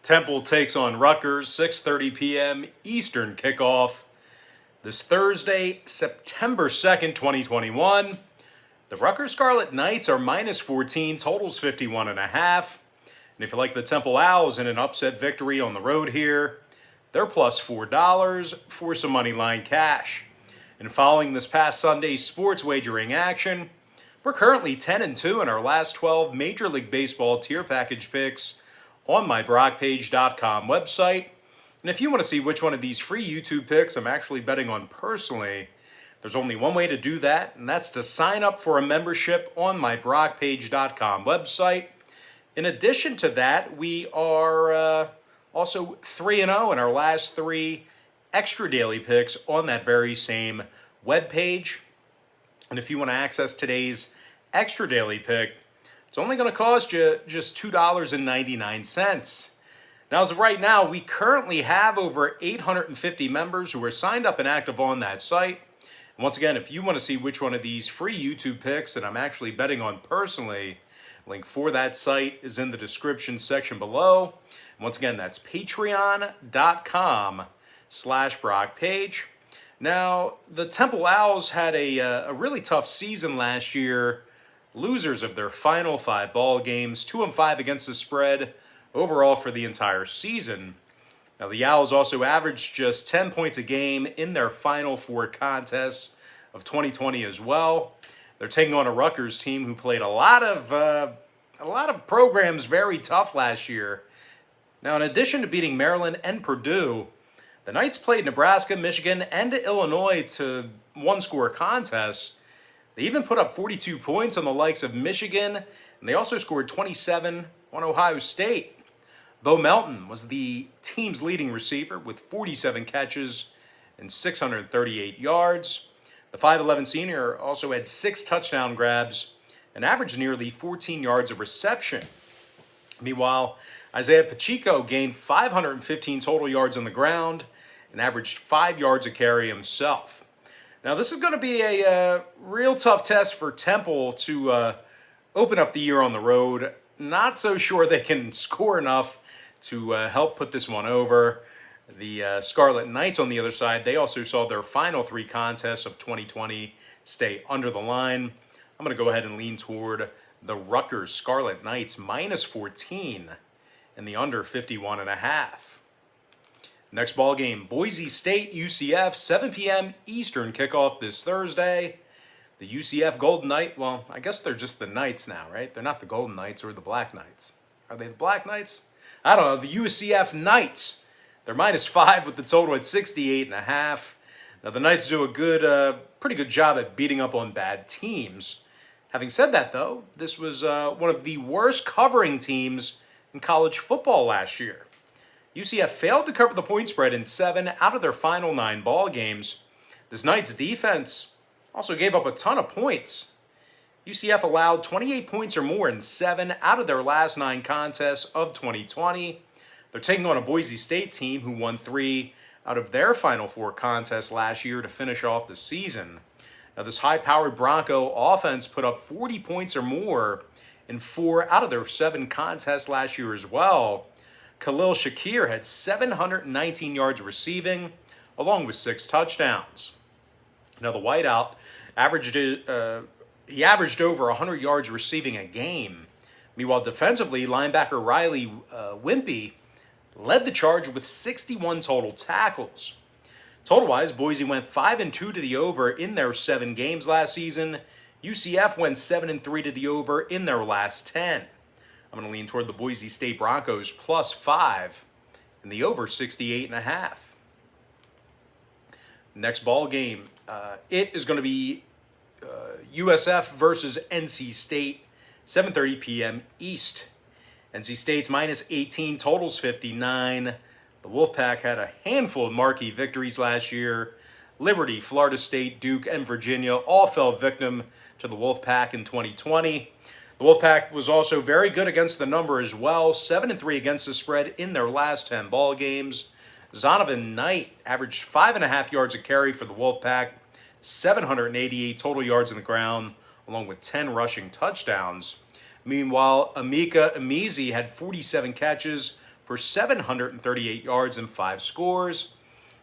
Temple takes on Rutgers, 6:30 p.m. Eastern kickoff this Thursday, September 2nd, 2021. The Rutgers Scarlet Knights are minus 14, totals 51.5. And if you like the Temple Owls in an upset victory on the road here, they're plus $4 for some money line cash. And following this past Sunday's sports wagering action, we're currently 10-2 in our last 12 Major League Baseball tier package picks on my BrockPage.com website. And if you want to see which one of these free YouTube picks I'm actually betting on personally, there's only one way to do that, and that's to sign up for a membership on my BrockPage.com website. In addition to that, we are also 3-0 in our last 3 extra daily picks on that very same webpage. And if you want to access today's extra daily pick, it's only going to cost you just $2.99. Now, as of right now, we currently have over 850 members who are signed up and active on that site. And once again, if you want to see which one of these free YouTube picks that I'm actually betting on personally, link for that site is in the description section below. And once again, that's patreon.com/BrockPage. Now, the Temple Owls had a really tough season last year. Losers of their final 5 ball games, 2-5 against the spread overall for the entire season. Now, the Owls also averaged just 10 points a game in their final 4 contests of 2020 as well. They're taking on a Rutgers team who played a lot of programs very tough last year. Now, in addition to beating Maryland and Purdue, the Knights played Nebraska, Michigan, and Illinois to one-score contests. They even put up 42 points on the likes of Michigan, and they also scored 27 on Ohio State. Bo Melton was the team's leading receiver with 47 catches and 638 yards. The 5'11 senior also had 6 touchdown grabs and averaged nearly 14 yards of reception. Meanwhile, Isaiah Pacheco gained 515 total yards on the ground and averaged 5 yards a carry himself. Now, this is going to be a real tough test for Temple to open up the year on the road. Not so sure they can score enough to help put this one over. The Scarlet Knights, on the other side, they also saw their final 3 contests of 2020 stay under the line. I'm going to go ahead and lean toward the Rutgers Scarlet Knights minus 14 and the under 51.5. Next ball game, Boise State, UCF, 7 p.m. Eastern kickoff this Thursday. The UCF Golden Knight, well, I guess they're just the Knights now, right? They're not the Golden Knights or the Black Knights. Are they the Black Knights? I don't know. The UCF Knights. They're minus 5 with the total at 68.5. Now, the Knights do a pretty good job at beating up on bad teams. Having said that, though, this was one of the worst covering teams in college football last year. UCF failed to cover the point spread in 7 out of their final 9 ball games. This Knights defense also gave up a ton of points. UCF allowed 28 points or more in 7 out of their last 9 contests of 2020. They're taking on a Boise State team who won 3 out of their final 4 contests last year to finish off the season. Now, this high-powered Bronco offense put up 40 points or more in 4 out of their 7 contests last year as well. Khalil Shakir had 719 yards receiving, along with 6 touchdowns. Now, the whiteout averaged over 100 yards receiving a game. Meanwhile, defensively, linebacker Riley Wimpy led the charge with 61 total tackles. Total-wise, Boise went 5-2 to the over in their 7 games last season. UCF went 7-3 to the over in their last 10. I'm going to lean toward the Boise State Broncos plus 5 and the over 68.5. Next ball game, it is going to be USF versus NC State, 7:30 p.m. East. NC State's minus 18, totals 59. The Wolfpack had a handful of marquee victories last year. Liberty, Florida State, Duke, and Virginia all fell victim to the Wolfpack in 2020. The Wolfpack was also very good against the number as well, 7-3 against the spread in their last 10 ball games. Zonovan Knight averaged 5.5 yards a carry for the Wolfpack, 788 total yards on the ground, along with 10 rushing touchdowns. Meanwhile, Emeka Emezie had 47 catches for 738 yards and 5 scores.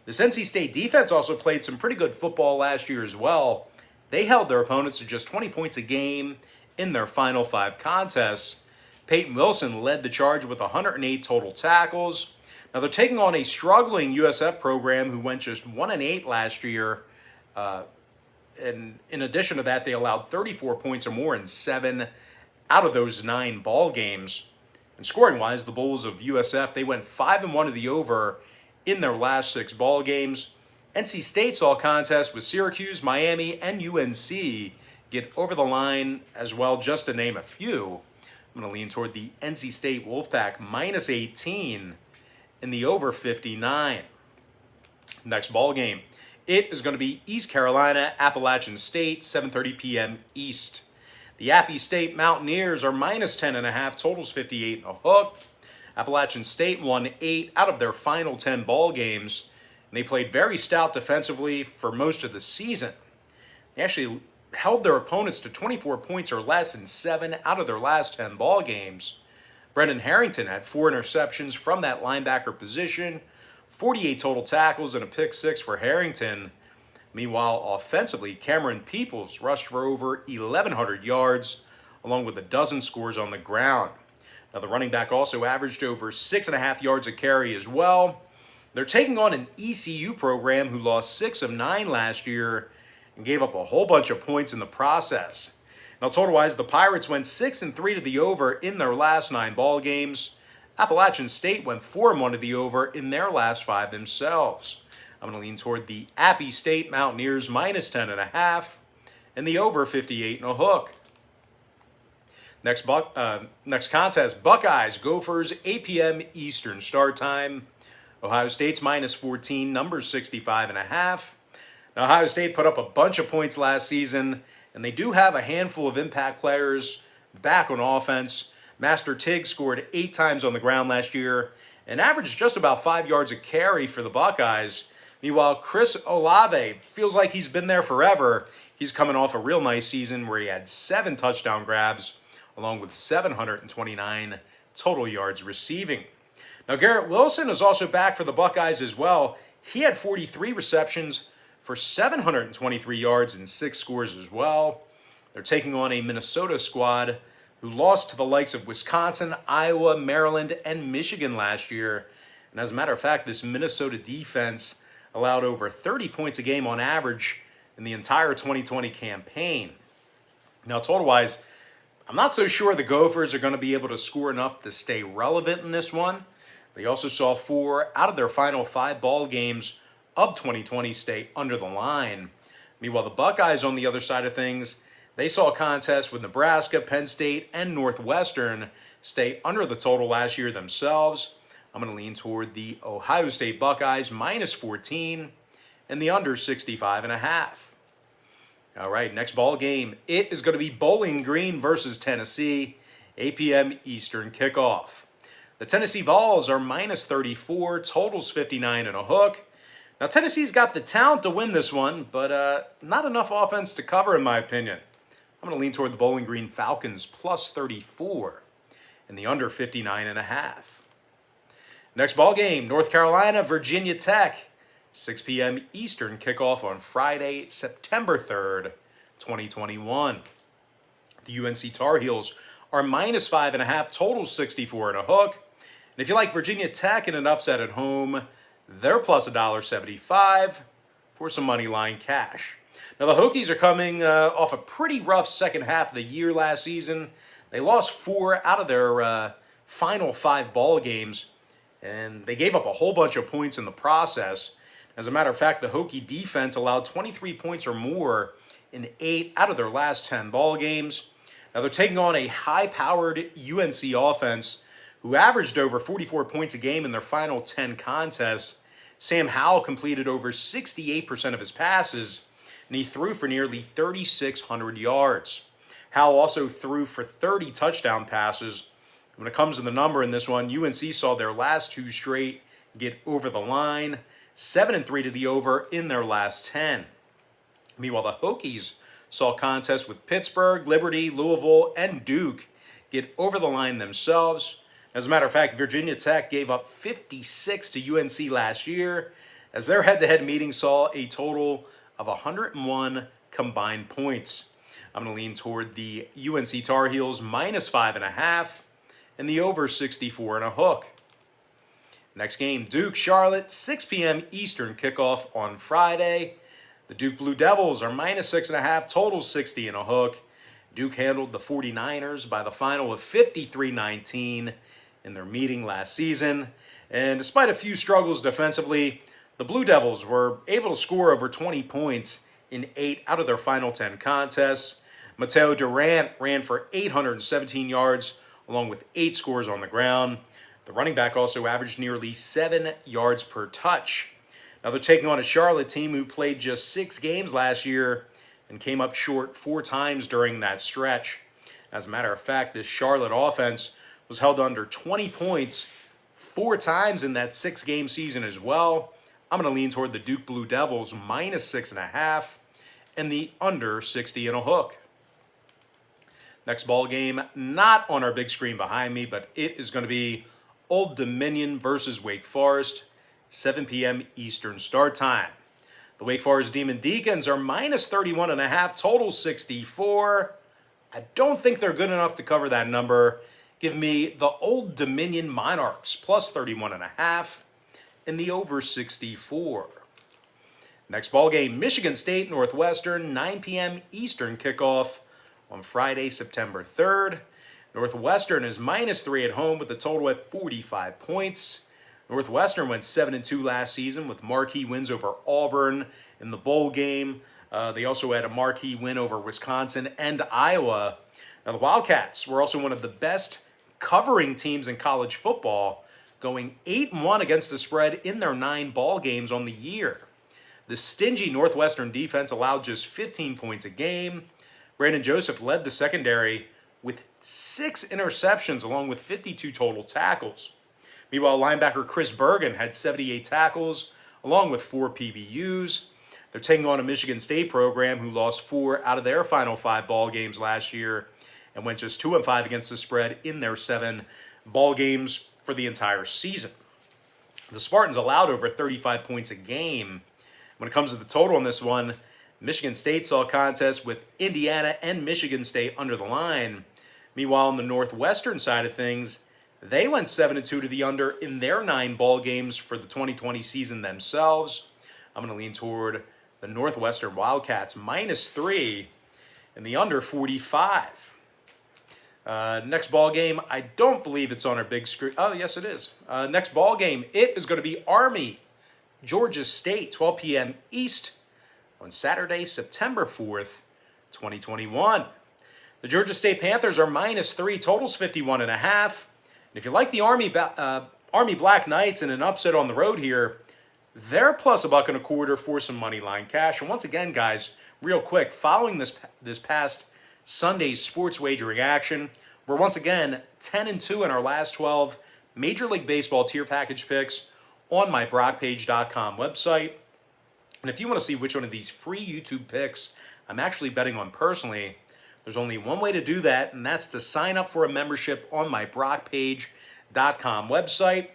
This NC State defense also played some pretty good football last year as well. They held their opponents to just 20 points a game in their final 5 contests. Peyton Wilson led the charge with 108 total tackles. Now they're taking on a struggling USF program who went just 1-8 last year. And in addition to that, they allowed 34 points or more in 7 out of those 9 ball games. And scoring-wise, the Bulls of USF, they went 5-1 to the over in their last 6 ball games. NC State saw contests with Syracuse, Miami, and UNC get over the line as well, just to name a few. I'm going to lean toward the NC State Wolfpack minus 18 in the over 59. Next ball game, it is going to be East Carolina, Appalachian State, 7:30 p.m. East. The Appy State Mountaineers are minus 10.5, totals 58 and a hook. Appalachian State won 8 out of their final 10 ball games, and they played very stout defensively for most of the season. They actually held their opponents to 24 points or less in 7 out of their last 10 ball games. Brendan Harrington had 4 interceptions from that linebacker position, 48 total tackles, and a pick 6 for Harrington. Meanwhile, offensively, Cameron Peoples rushed for over 1,100 yards, along with a dozen scores on the ground. Now, the running back also averaged over 6.5 yards a carry as well. They're taking on an ECU program who lost 6 of 9 last year and gave up a whole bunch of points in the process. Now, total-wise, the Pirates went 6-3 to the over in their last 9 ball games. Appalachian State went 4-1 to the over in their last 5 themselves. I'm going to lean toward the Appy State Mountaineers minus 10.5 and the over 58 and a hook. Next contest, Buckeyes, Gophers, 8 p.m. Eastern start time. Ohio State's minus 14, numbers 65.5. Now, Ohio State put up a bunch of points last season, and they do have a handful of impact players back on offense. Master Tig scored 8 times on the ground last year and averaged just about 5 yards a carry for the Buckeyes. Meanwhile, Chris Olave feels like he's been there forever. He's coming off a real nice season where he had 7 touchdown grabs, along with 729 total yards receiving. Now, Garrett Wilson is also back for the Buckeyes as well. He had 43 receptions for 723 yards and 6 scores as well. They're taking on a Minnesota squad who lost to the likes of Wisconsin, Iowa, Maryland, and Michigan last year. And as a matter of fact, this Minnesota defense allowed over 30 points a game on average in the entire 2020 campaign. Now, total-wise, I'm not so sure the Gophers are going to be able to score enough to stay relevant in this one. They also saw 4 out of their final 5 ball games of 2020 stay under the line. Meanwhile, the Buckeyes, on the other side of things, they saw contests with Nebraska, Penn State, and Northwestern stay under the total last year themselves. I'm going to lean toward the Ohio State Buckeyes minus 14 and the under 65.5. All right, next ball game. It is going to be Bowling Green versus Tennessee, 8 p.m. Eastern kickoff. The Tennessee Vols are minus 34, totals 59 and a hook. Now, Tennessee's got the talent to win this one, but not enough offense to cover, in my opinion. I'm going to lean toward the Bowling Green Falcons plus 34 and the under 59.5. Next ball game, North Carolina, Virginia Tech, 6 p.m. Eastern kickoff on Friday, September 3rd, 2021. The UNC Tar Heels are minus 5.5, total 64 and a hook. And if you like Virginia Tech in an upset at home, they're plus $1.75 for some money line cash. Now, the Hokies are coming off a pretty rough second half of the year last season. They lost 4 out of their final 5 ball games, and they gave up a whole bunch of points in the process. As a matter of fact, the Hokie defense allowed 23 points or more in 8 out of their last 10 ball games. Now, they're taking on a high-powered UNC offense who averaged over 44 points a game in their final 10 contests. Sam Howell completed over 68% of his passes, and he threw for nearly 3,600 yards. Howell also threw for 30 touchdown passes. When it comes to the number in this one, UNC saw their last 2 straight get over the line, 7-3 to the over in their last 10. Meanwhile, the Hokies saw contests with Pittsburgh, Liberty, Louisville, and Duke get over the line themselves. As a matter of fact, Virginia Tech gave up 56 to UNC last year, as their head-to-head meeting saw a total of 101 combined points. I'm going to lean toward the UNC Tar Heels -5.5 and the over 64 and a hook. Next game, Duke, Charlotte, 6 p.m. Eastern kickoff on Friday. The Duke Blue Devils are -6.5, total 60 and a hook. Duke handled the 49ers by the final of 53-19 in their meeting last season. And despite a few struggles defensively, the Blue Devils were able to score over 20 points in 8 out of their final 10 contests. Mateo Durant ran for 817 yards, along with 8 scores on the ground. The running back also averaged nearly 7 yards per touch. Now they're taking on a Charlotte team who played just 6 games last year and came up short 4 times during that stretch. As a matter of fact, this Charlotte offense was held under 20 points 4 times in that 6-game season as well. I'm going to lean toward the Duke Blue Devils -6.5 and the under 60 and a hook. Next ball game, not on our big screen behind me, but it is going to be Old Dominion versus Wake Forest, 7 p.m. Eastern start time. The Wake Forest Demon Deacons are -31.5, total 64. I don't think they're good enough to cover that number. Give me the Old Dominion Monarchs +31.5 and the over 64. Next ball game, Michigan State, Northwestern, 9 p.m. Eastern kickoff on Friday, September 3rd. Northwestern is -3 at home with a total at 45 points. Northwestern went 7-2 last season with marquee wins over Auburn in the bowl game. They also had a marquee win over Wisconsin and Iowa. Now the Wildcats were also one of the best covering teams in college football, going 8-1 against the spread in their 9 ball games on the year. The stingy Northwestern defense allowed just 15 points a game. Brandon Joseph led the secondary with 6 interceptions along with 52 total tackles. Meanwhile, linebacker Chris Bergen had 78 tackles along with 4 PBUs. They're taking on a Michigan State program who lost 4 out of their final 5 ball games last year and went just 2-5 against the spread in their 7 ball games for the entire season. The Spartans allowed over 35 points a game. When it comes to the total on this one, Michigan State saw a contest with Indiana and Michigan State under the line. Meanwhile, on the Northwestern side of things, they went 7-2 to the under in their 9 ball games for the 2020 season themselves. I'm going to lean toward the Northwestern Wildcats -3 and the under 45. Next ball game, I don't believe it's on our big screen. Oh, yes, it is. Next ball game, it is going to be Army, Georgia State, 12 p.m. East on Saturday, September 4th, 2021. The Georgia State Panthers are -3, totals 51.5. And if you like the Army Black Knights in an upset on the road here, they're +$1.25 for some money line cash. And once again, guys, real quick, following this past Sunday's sports wagering action, we're once again 10-2 in our last 12 Major League Baseball tier package picks on my BrockPage.com website. And if you want to see which one of these free YouTube picks I'm actually betting on personally, there's only one way to do that, and that's to sign up for a membership on my BrockPage.com website.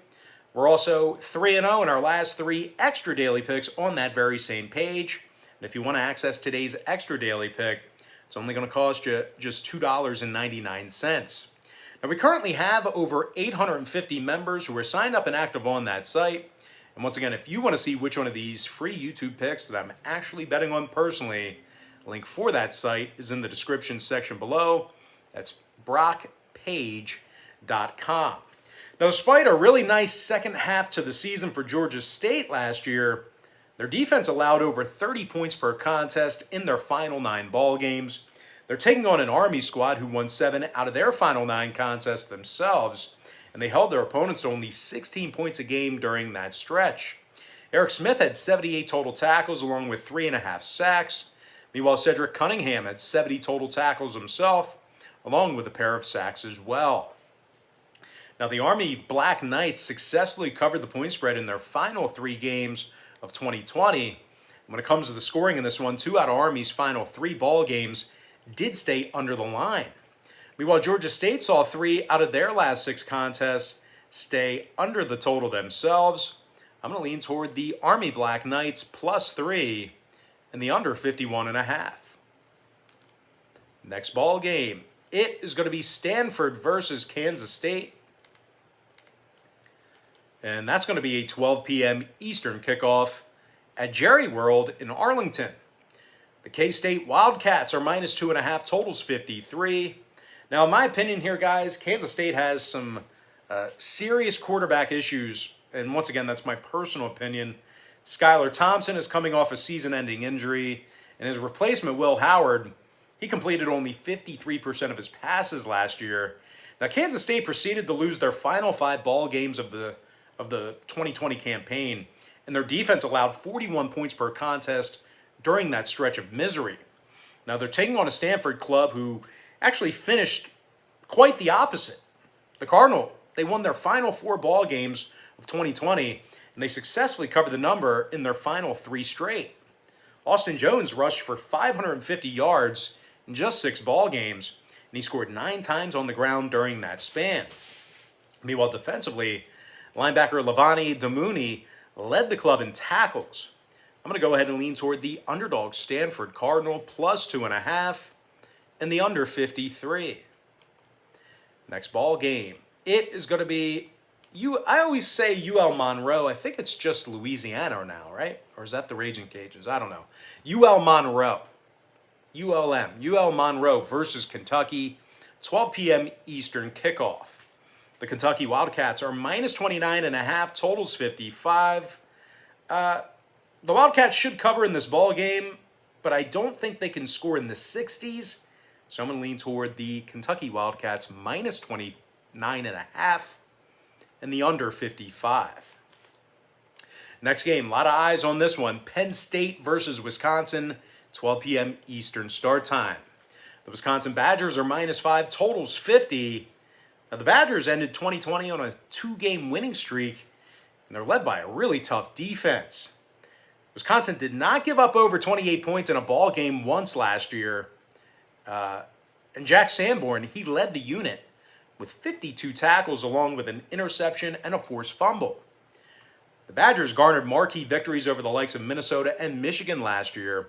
We're also 3-0 in our last 3 extra daily picks on that very same page. And if you want to access today's extra daily pick, it's only going to cost you just $2.99. Now, we currently have over 850 members who are signed up and active on that site. And once again, if you want to see which one of these free YouTube picks that I'm actually betting on personally, a link for that site is in the description section below. That's BrockPage.com. Now, despite a really nice second half to the season for Georgia State last year, their defense allowed over 30 points per contest in their final 9 ball games. They're taking on an Army squad who won 7 out of their final 9 contests themselves, and they held their opponents to only 16 points a game during that stretch. Eric Smith had 78 total tackles along with 3.5 sacks. Meanwhile, Cedric Cunningham had 70 total tackles himself, along with a pair of sacks as well. Now, the Army Black Knights successfully covered the point spread in their final 3 games of 2020. When it comes to the scoring in this one, 2 out of Army's final 3 ball games did stay under the line. Meanwhile, Georgia State saw 3 out of their last 6 contests stay under the total themselves. I'm going to lean toward the Army Black Knights +3 and the under 51.5. Next ball game, it is going to be Stanford versus Kansas State. And that's going to be a 12 p.m. Eastern kickoff at Jerry World in Arlington. The K-State Wildcats are -2.5, totals 53. Now, in my opinion here, guys, Kansas State has some serious quarterback issues. And once again, that's my personal opinion. Skylar Thompson is coming off a season-ending injury. And his replacement, Will Howard, he completed only 53% of his passes last year. Now, Kansas State proceeded to lose their final 5 ball games of the 2020 campaign, and their defense allowed 41 points per contest during that stretch of misery. Now, they're taking on a Stanford club who actually finished quite the opposite. The Cardinal, they won their final 4 ball games of 2020, and they successfully covered the number in their final 3 straight. Austin Jones rushed for 550 yards in just 6 ball games, and he scored 9 times on the ground during that span. Meanwhile, defensively, linebacker Lavani Damuni led the club in tackles. I'm going to go ahead and lean toward the underdog Stanford Cardinal +2.5 and the under 53. Next ball game, it is going to be I always say UL Monroe. I think it's just Louisiana now, right? Or is that the Ragin Cajuns? I don't know. UL Monroe. UL Monroe versus Kentucky, 12 p.m. Eastern kickoff. The Kentucky Wildcats are -29.5, totals 55. The Wildcats should cover in this ball game, but I don't think they can score in the 60s. So I'm going to lean toward the Kentucky Wildcats -29.5 and the under 55. Next game, a lot of eyes on this one. Penn State versus Wisconsin, 12 p.m. Eastern start time. The Wisconsin Badgers are -5, totals 50. Now, the Badgers ended 2020 on a 2-game winning streak, and they're led by a really tough defense. Wisconsin did not give up over 28 points in a ball game once last year. And Jack Sanborn, he led the unit with 52 tackles along with an interception and a forced fumble. The Badgers garnered marquee victories over the likes of Minnesota and Michigan last year.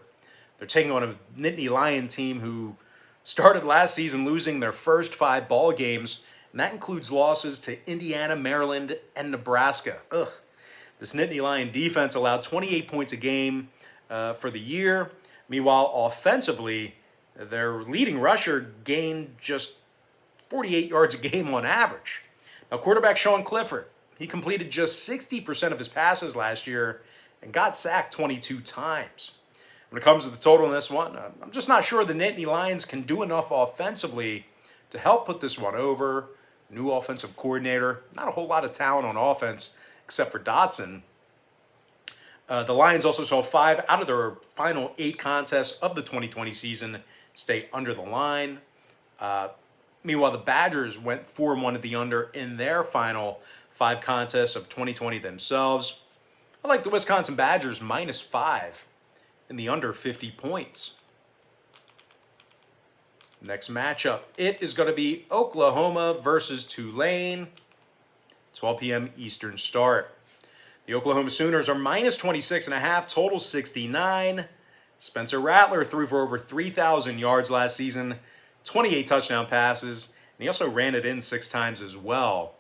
They're taking on a Nittany Lion team who started last season losing their first 5 ball games, and that includes losses to Indiana, Maryland, and Nebraska. This Nittany Lion defense allowed 28 points a game for the year. Meanwhile, offensively, their leading rusher gained just 48 yards a game on average. Now, quarterback Sean Clifford, he completed just 60% of his passes last year and got sacked 22 times. When it comes to the total in this one, I'm just not sure the Nittany Lions can do enough offensively to help put this one over. New offensive coordinator, not a whole lot of talent on offense except for Dotson. The Lions also saw 5 out of their final 8 contests of the 2020 season stay under the line. Meanwhile, the Badgers went 4-1 at the under in their final 5 contests of 2020 themselves. I like the Wisconsin Badgers -5 in the under 50 points. Next matchup, it is going to be Oklahoma versus Tulane, 12 p.m. Eastern start. The Oklahoma Sooners are -26.5, total 69. Spencer Rattler threw for over 3,000 yards last season, 28 touchdown passes, and he also ran it in 6 times as well.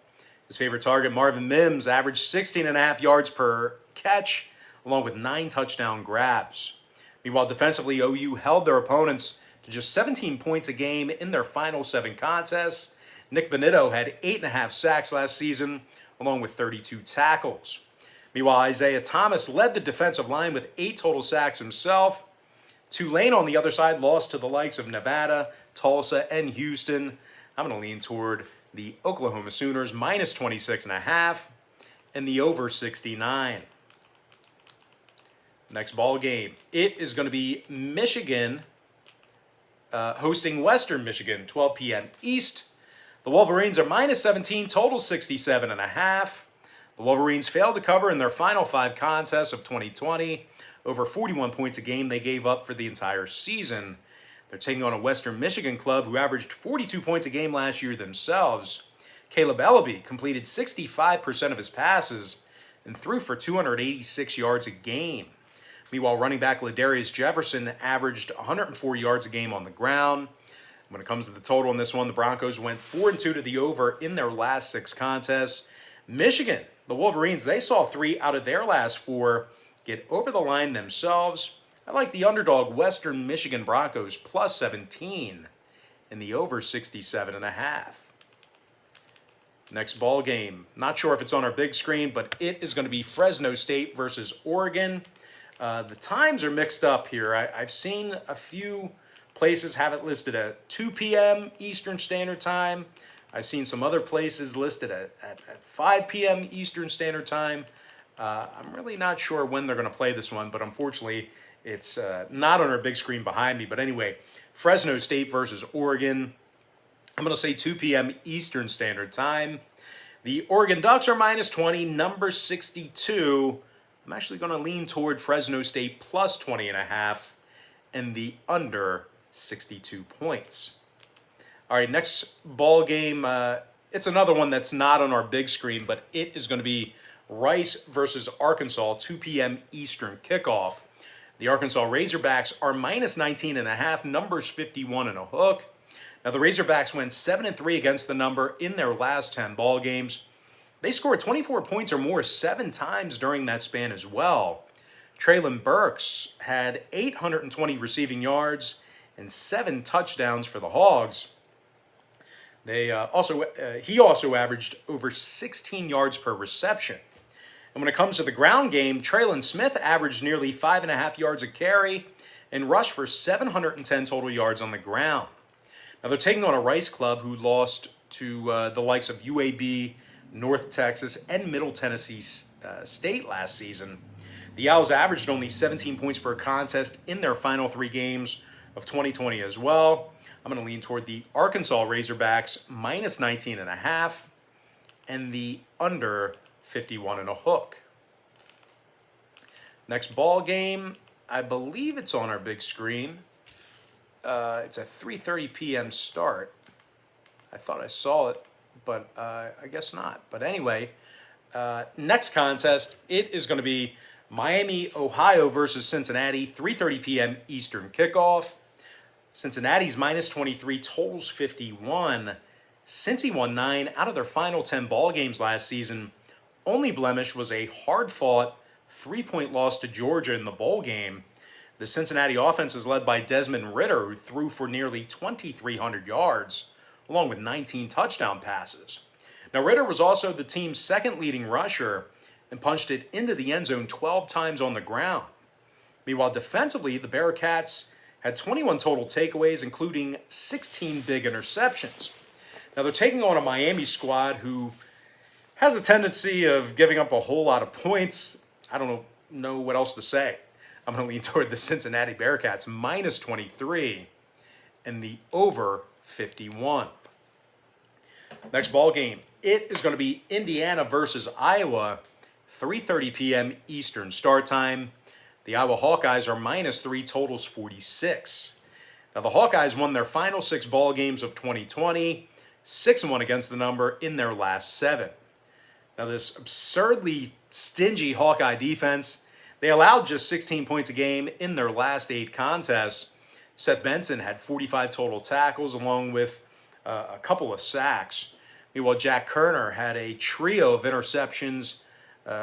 His favorite target, Marvin Mims, averaged 16.5 yards per catch, along with 9 touchdown grabs. Meanwhile, defensively, OU held their opponents to just 17 points a game in their final 7 contests. Nick Benito had 8.5 sacks last season, along with 32 tackles. Meanwhile, Isaiah Thomas led the defensive line with 8 total sacks himself. Tulane, on the other side, lost to the likes of Nevada, Tulsa, and Houston. I'm going to lean toward the Oklahoma Sooners -26.5 and the over 69. Next ball game, it is going to be Michigan hosting Western Michigan, 12 p.m. East. The Wolverines are -17, total 67.5. The Wolverines failed to cover in their final 5 contests of 2020. Over 41 points a game they gave up for the entire season. They're taking on a Western Michigan club who averaged 42 points a game last year themselves. Caleb Ellaby completed 65% of his passes and threw for 286 yards a game. Meanwhile, running back Ladarius Jefferson averaged 104 yards a game on the ground. When it comes to the total in this one, the Broncos went 4-2 to the over in their last 6 contests. Michigan, the Wolverines, they saw 3 out of their last 4 get over the line themselves. I like the underdog Western Michigan Broncos plus 17 in the over 67.5. Next ball game, not sure if it's on our big screen, but it is going to be Fresno State versus Oregon. The times are mixed up here. I've seen a few places have it listed at 2 p.m. Eastern Standard Time. I've seen some other places listed at 5 p.m. Eastern Standard Time. I'm really not sure when they're going to play this one, but unfortunately, it's not on our big screen behind me. But anyway, Fresno State versus Oregon. I'm going to say 2 p.m. Eastern Standard Time. The Oregon Ducks are minus 20, number 62. I'm actually going to lean toward Fresno State plus 20.5 and the under 62 points. All right, next ball game. It's another one that's not on our big screen, but it is going to be Rice versus Arkansas, 2 p.m. Eastern kickoff. The Arkansas Razorbacks are minus 19.5, numbers 51 and a hook. Now, the Razorbacks went 7-3 against the number in their last 10 ball games. They scored 24 points or more 7 times during that span as well. Traylon Burks had 820 receiving yards and 7 touchdowns for the Hogs. He also averaged over 16 yards per reception. And when it comes to the ground game, Traylon Smith averaged nearly 5.5 yards a carry and rushed for 710 total yards on the ground. Now, they're taking on a Rice club who lost to the likes of UAB, North Texas, and Middle Tennessee State last season. The Owls averaged only 17 points per contest in their final 3 games of 2020 as well. I'm going to lean toward the Arkansas Razorbacks minus 19.5 and the under 51 and a hook. Next ball game, I believe it's on our big screen. It's a 3:30 p.m. start. I thought I saw it, but I guess not. But anyway, next contest, it is going to be Miami, Ohio versus Cincinnati, 3:30 p.m. Eastern kickoff. Cincinnati's minus 23, totals 51. Cincy won 9 out of their final 10 ball games last season. Only blemish was a hard-fought 3-point loss to Georgia in the bowl game. The Cincinnati offense is led by Desmond Ridder, who threw for nearly 2,300 yards, along with 19 touchdown passes. Now, Ridder was also the team's second leading rusher and punched it into the end zone 12 times on the ground. Meanwhile, defensively, the Bearcats had 21 total takeaways, including 16 big interceptions. Now, they're taking on a Miami squad who has a tendency of giving up a whole lot of points. I don't know what else to say. I'm going to lean toward the Cincinnati Bearcats minus 23 and the over 51. Next ball game, it is going to be Indiana versus Iowa, 3:30 p.m. Eastern start time. The Iowa Hawkeyes are minus 3, totals 46. Now, the Hawkeyes won their final 6 ball games of 2020, 6-1 against the number in their last 7. Now, this absurdly stingy Hawkeye defense, they allowed just 16 points a game in their last 8 contests. Seth Benson had 45 total tackles along with a couple of sacks. Meanwhile, Jack Kerner had a trio of interceptions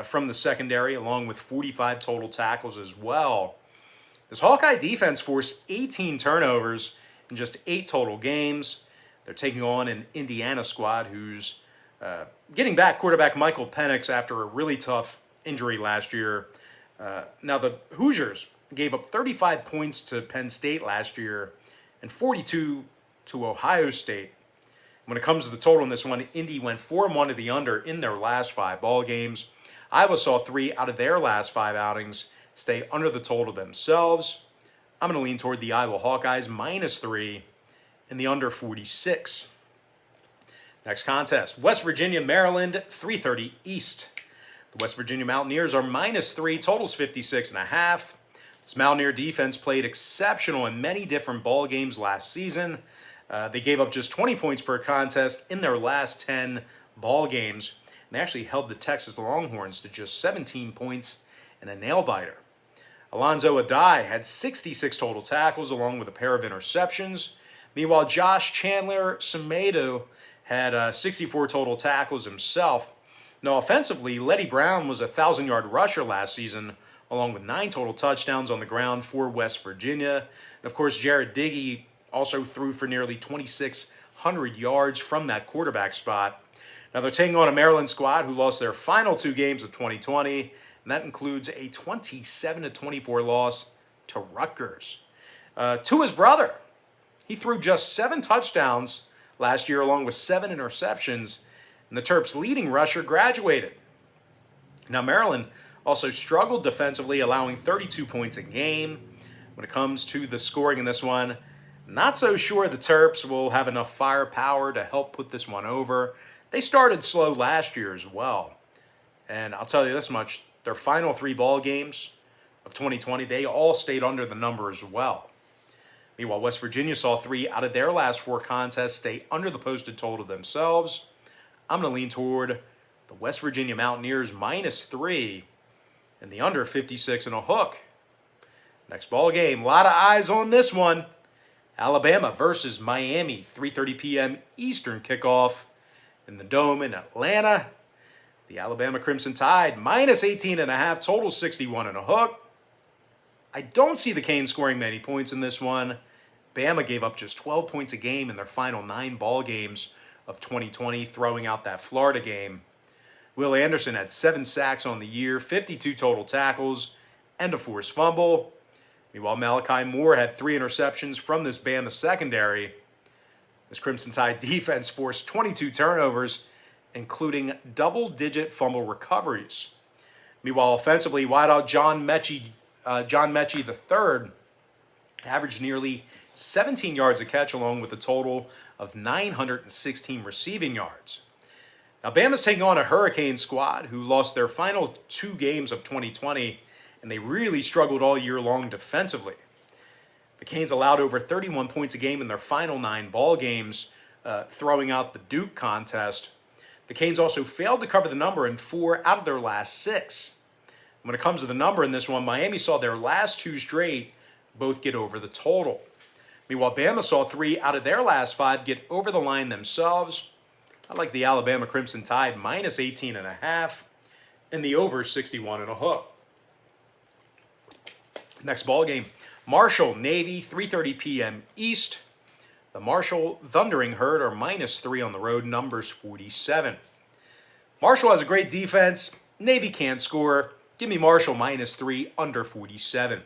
from the secondary along with 45 total tackles as well. This Hawkeye defense forced 18 turnovers in just 8 total games. They're taking on an Indiana squad who's getting back quarterback Michael Penix after a really tough injury last year. Now, the Hoosiers gave up 35 points to Penn State last year and 42 to Ohio State. When it comes to the total in this one, Indy went 4-1 to the under in their last 5 ball games. Iowa saw 3 out of their last 5 outings stay under the total themselves. I'm going to lean toward the Iowa Hawkeyes minus 3 and the under 46. Next contest, West Virginia, Maryland, 3:30 East. The West Virginia Mountaineers are minus 3, totals 56.5. This Mountaineer defense played exceptional in many different ball games last season. They gave up just 20 points per contest in their last 10 ball games. And they actually held the Texas Longhorns to just 17 points and a nail-biter. Alonzo Adai had 66 total tackles along with a pair of interceptions. Meanwhile, Josh Chandler Semedo had 64 total tackles himself. Now, offensively, Letty Brown was a 1,000-yard rusher last season, along with 9 total touchdowns on the ground for West Virginia. And of course, Jared Diggy also threw for nearly 2,600 yards from that quarterback spot. Now, they're taking on a Maryland squad who lost their final 2 games of 2020, and that includes a 27-24 loss to Rutgers. To his brother, he threw just 7 touchdowns last year along with 7 interceptions, and the Terps' leading rusher graduated. Now, Maryland also struggled defensively, allowing 32 points a game. When it comes to the scoring in this one, not so sure the Terps will have enough firepower to help put this one over. They started slow last year as well. And I'll tell you this much, their final 3 ball games of 2020, they all stayed under the number as well. Meanwhile, West Virginia saw 3 out of their last 4 contests stay under the posted total themselves. I'm going to lean toward the West Virginia Mountaineers -3 and the under 56 and a hook. Next ball game, a lot of eyes on this one. Alabama versus Miami, 3:30 p.m. Eastern kickoff in the Dome in Atlanta. The Alabama Crimson Tide, -18 and a half, total 61 and a hook. I don't see the Canes scoring many points in this one. Bama gave up just 12 points a game in their final 9 ball games of 2020, throwing out that Florida game. Will Anderson had 7 sacks on the year, 52 total tackles, and a forced fumble. Meanwhile, Malachi Moore had 3 interceptions from this Bama secondary. This Crimson Tide defense forced 22 turnovers, including double-digit fumble recoveries. Meanwhile, offensively, wideout John Mechie III averaged nearly 17 yards a catch, along with a total of 916 receiving yards. Now, Bama's taking on a Hurricane squad who lost their final 2 games of 2020, and they really struggled all year long defensively. The Canes allowed over 31 points a game in their final 9 ball games, throwing out the Duke contest. The Canes also failed to cover the number in 4 out of their last 6. When it comes to the number in this one, Miami saw their last 2 straight both get over the total. Meanwhile, Bama saw 3 out of their last 5 get over the line themselves. I like the Alabama Crimson Tide -18 and a half and the over 61 and a hook. Next ball game, Marshall Navy, 3:30 p.m. East. The Marshall Thundering Herd are -3 on the road, numbers 47. Marshall has a great defense. Navy can't score. Give me Marshall -3, under 47.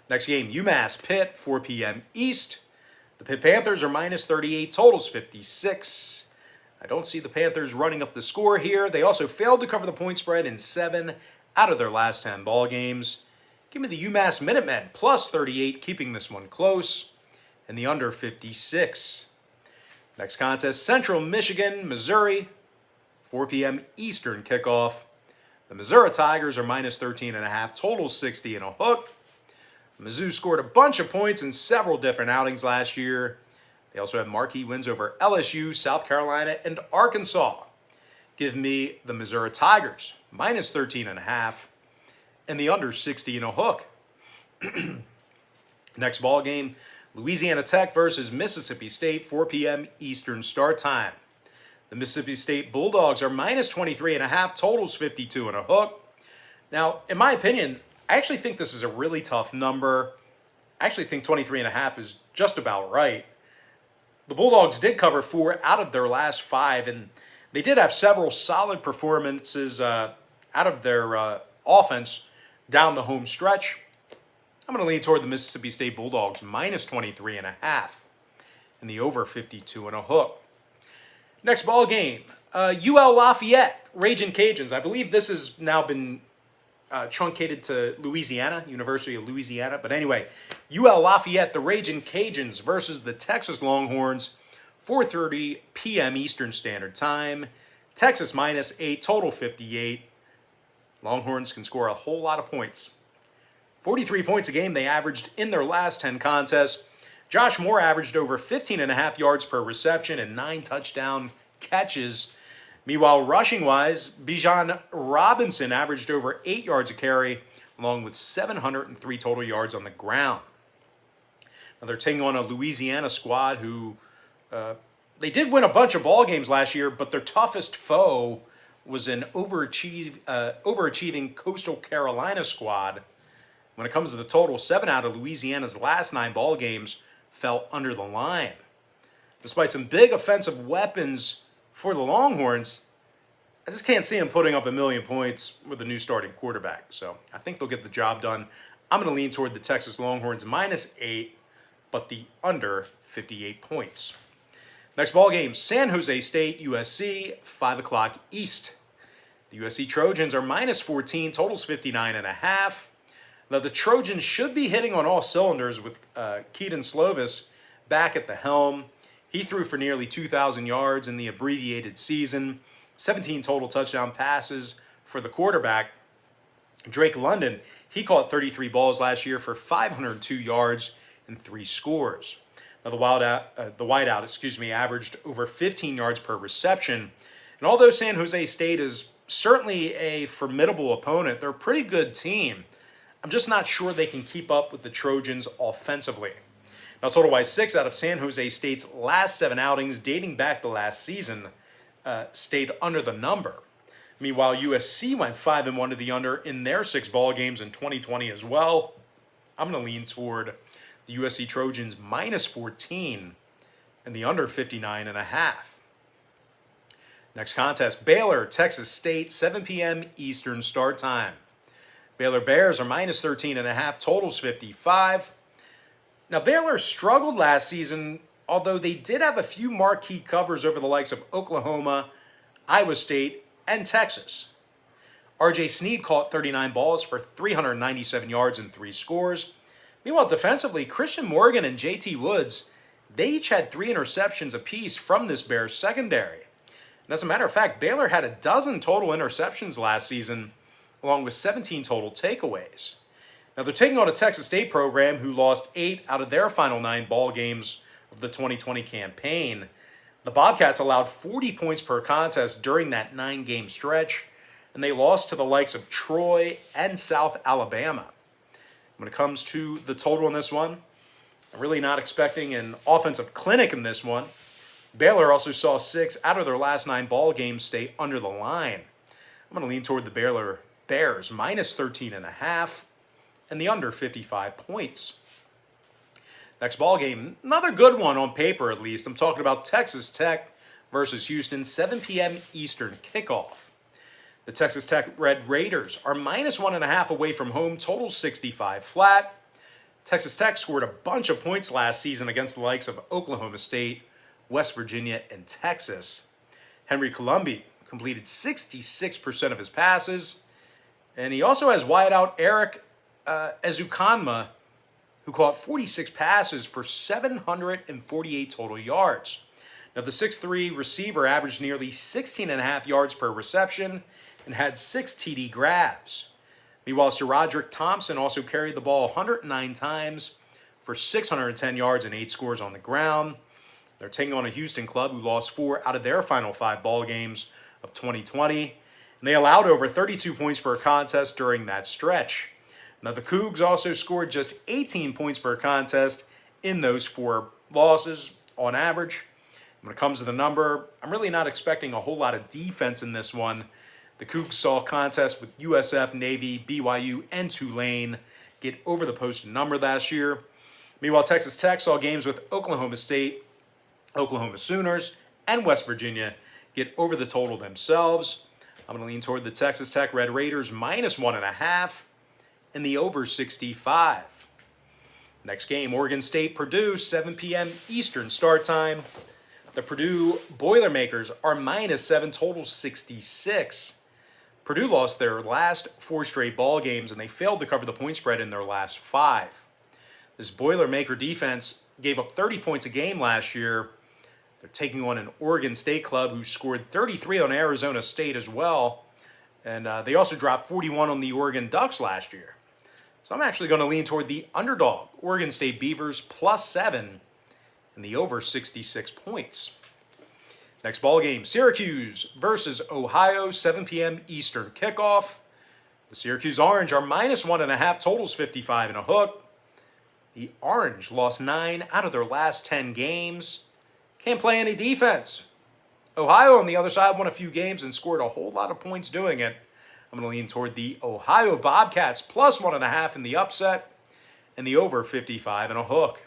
Next game, UMass Pitt, 4 p.m. East. The Pitt Panthers are -38, totals 56. I don't see the Panthers running up the score here. They also failed to cover the point spread in 7 out of their last 10 ball games. Give me the UMass Minutemen, +38, keeping this one close, and the under 56. Next contest, Central Michigan, Missouri, 4 p.m. Eastern kickoff. The Missouri Tigers are -13 and a half, total 60 and a hook. Mizzou scored a bunch of points in several different outings last year. They also had marquee wins over LSU, South Carolina, and Arkansas. Give me the Missouri Tigers, -13 and a half, and the under 60 and a hook. Next ball game, Louisiana Tech versus Mississippi State, 4 p.m. Eastern start time. The Mississippi State Bulldogs are -23 and a half, totals 52 and a hook. Now, in my opinion, I actually think this is a really tough number. I actually think 23 and a half is just about right. The Bulldogs did cover 4 out of their last 5, and they did have several solid performances out of their offense down the home stretch. I'm going to lean toward the Mississippi State Bulldogs, -23 and a half, and the over 52 and a hook. Next ball game, UL Lafayette, Ragin Cajuns. I believe this has now been truncated to Louisiana, University of Louisiana. But anyway, UL Lafayette, the Ragin Cajuns versus the Texas Longhorns, 4:30 p.m. Eastern Standard Time. Texas -8, total 58. Longhorns can score a whole lot of points. 43 points a game they averaged in their last 10 contests. Josh Moore averaged over 15.5 yards per reception and 9 touchdown catches. Meanwhile, rushing-wise, Bijan Robinson averaged over 8 yards a carry, along with 703 total yards on the ground. Now they're taking on a Louisiana squad who they did win a bunch of ball games last year, but their toughest foe was an overachieving Coastal Carolina squad. When it comes to the total, 7 out of Louisiana's last 9 ball games fell under the line. Despite some big offensive weapons for the Longhorns, I just can't see them putting up 1,000,000 points with a new starting quarterback. So I think they'll get the job done. I'm going to lean toward the Texas Longhorns -8, but the under 58 points. Next ball game, San Jose State, USC, 5 o'clock East. The USC Trojans are -14, totals 59.5. Now, the Trojans should be hitting on all cylinders with Keaton Slovis back at the helm. He threw for nearly 2,000 yards in the abbreviated season, 17 total touchdown passes for the quarterback. Drake London, he caught 33 balls last year for 502 yards and 3 scores. Now, the wideout, averaged over 15 yards per reception. And although San Jose State is certainly a formidable opponent, they're a pretty good team. I'm just not sure they can keep up with the Trojans offensively. Now, total-wise, 6 out of San Jose State's last 7 outings dating back to last season stayed under the number. Meanwhile, USC went 5-1 to the under in their 6 ball games in 2020 as well. I'm going to lean toward the USC Trojans -14 and the under 59.5. Next contest, Baylor, Texas State, 7 p.m. Eastern start time. Baylor Bears are -13.5, totals 55. Now, Baylor struggled last season, although they did have a few marquee covers over the likes of Oklahoma, Iowa State, and Texas. R.J. Snead caught 39 balls for 397 yards and 3 scores. Meanwhile, defensively, Christian Morgan and J.T. Woods, they each had 3 interceptions apiece from this Bears secondary. And as a matter of fact, Baylor had a dozen total interceptions last season, along with 17 total takeaways. Now, they're taking on a Texas State program who lost 8 out of their final 9 ball games of the 2020 campaign. The Bobcats allowed 40 points per contest during that 9-game stretch, and they lost to the likes of Troy and South Alabama. When it comes to the total in this one, I'm really not expecting an offensive clinic in this one. Baylor also saw 6 out of their last 9 ball games stay under the line. I'm going to lean toward the Baylor Bears, -13.5, and the under 55 points. Next ball game, another good one on paper at least. I'm talking about Texas Tech versus Houston, 7 p.m. Eastern kickoff. The Texas Tech Red Raiders are -1.5 away from home, total 65 flat. Texas Tech scored a bunch of points last season against the likes of Oklahoma State, West Virginia, and Texas. Henry Colombi completed 66% of his passes. And he also has wideout Eric Ezukanma, who caught 46 passes for 748 total yards. Now, the 6'3 receiver averaged nearly 16.5 yards per reception and had 6 TD grabs. Meanwhile, Sir Roderick Thompson also carried the ball 109 times for 610 yards and 8 scores on the ground. They're taking on a Houston club who lost 4 out of their final 5 ball games of 2020. And they allowed over 32 points per contest during that stretch. Now, the Cougs also scored just 18 points per contest in those 4 losses on average. When it comes to the number, I'm really not expecting a whole lot of defense in this one. The Cougs saw contests with USF, Navy, BYU, and Tulane get over the posted number last year. Meanwhile, Texas Tech saw games with Oklahoma State, Oklahoma Sooners, and West Virginia get over the total themselves. I'm going to lean toward the Texas Tech Red Raiders -1.5 and the over 65. Next game, Oregon State, Purdue, 7 p.m. Eastern start time. The Purdue Boilermakers are -7, total 66. Purdue lost their last 4 straight ball games, and they failed to cover the point spread in their last 5. This Boilermaker defense gave up 30 points a game last year. They're taking on an Oregon State club who scored 33 on Arizona State as well. And they also dropped 41 on the Oregon Ducks last year. So I'm actually going to lean toward the underdog, Oregon State Beavers +7 and the over 66 points. Next ball game, Syracuse versus Ohio, 7 p.m. Eastern kickoff. The Syracuse Orange are -1.5, totals 55 and a hook. The Orange lost 9 out of their last 10 games. Can't play any defense. Ohio, on the other side, won a few games and scored a whole lot of points doing it. I'm going to lean toward the Ohio Bobcats +1.5 in the upset and the over 55 and a hook.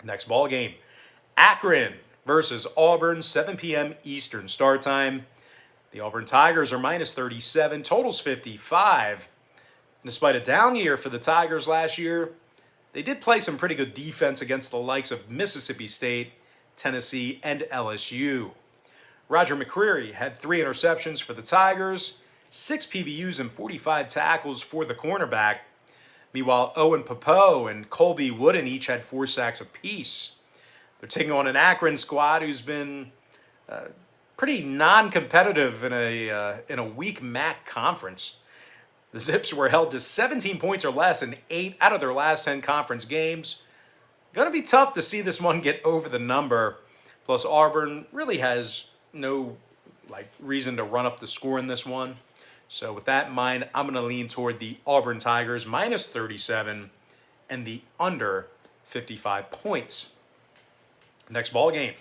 Next ball game, Akron versus Auburn, 7 p.m. Eastern start time. The Auburn Tigers are -37, totals 55. And despite a down year for the Tigers last year, they did play some pretty good defense against the likes of Mississippi State, Tennessee, and LSU. Roger McCreary had 3 interceptions for the Tigers, 6 PBUs and 45 tackles for the cornerback. Meanwhile, Owen Popo and Colby Wooden each had 4 sacks apiece. They're taking on an Akron squad who's been pretty non-competitive in a weak MAC conference. The Zips were held to 17 points or less in 8 out of their last 10 conference games. Going to be tough to see this one get over the number. Plus, Auburn really has no reason to run up the score in this one. So with that in mind, I'm going to lean toward the Auburn Tigers -37 and the under 55 points. Next ball game,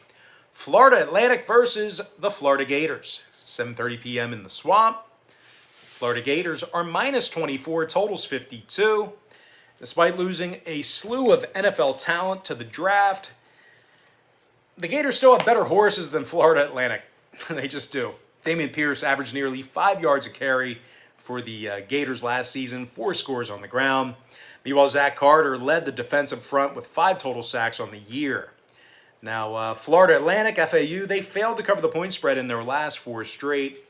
Florida Atlantic versus the Florida Gators, 7:30 p.m. in the Swamp. Florida Gators are -24, totals 52. Despite losing a slew of NFL talent to the draft, the Gators still have better horses than Florida Atlantic. They just do. Damian Pierce averaged nearly 5 yards a carry for the Gators last season, 4 scores on the ground. Meanwhile, Zach Carter led the defensive front with 5 total sacks on the year. Now, Florida Atlantic, FAU, they failed to cover the point spread in their last 4 straight.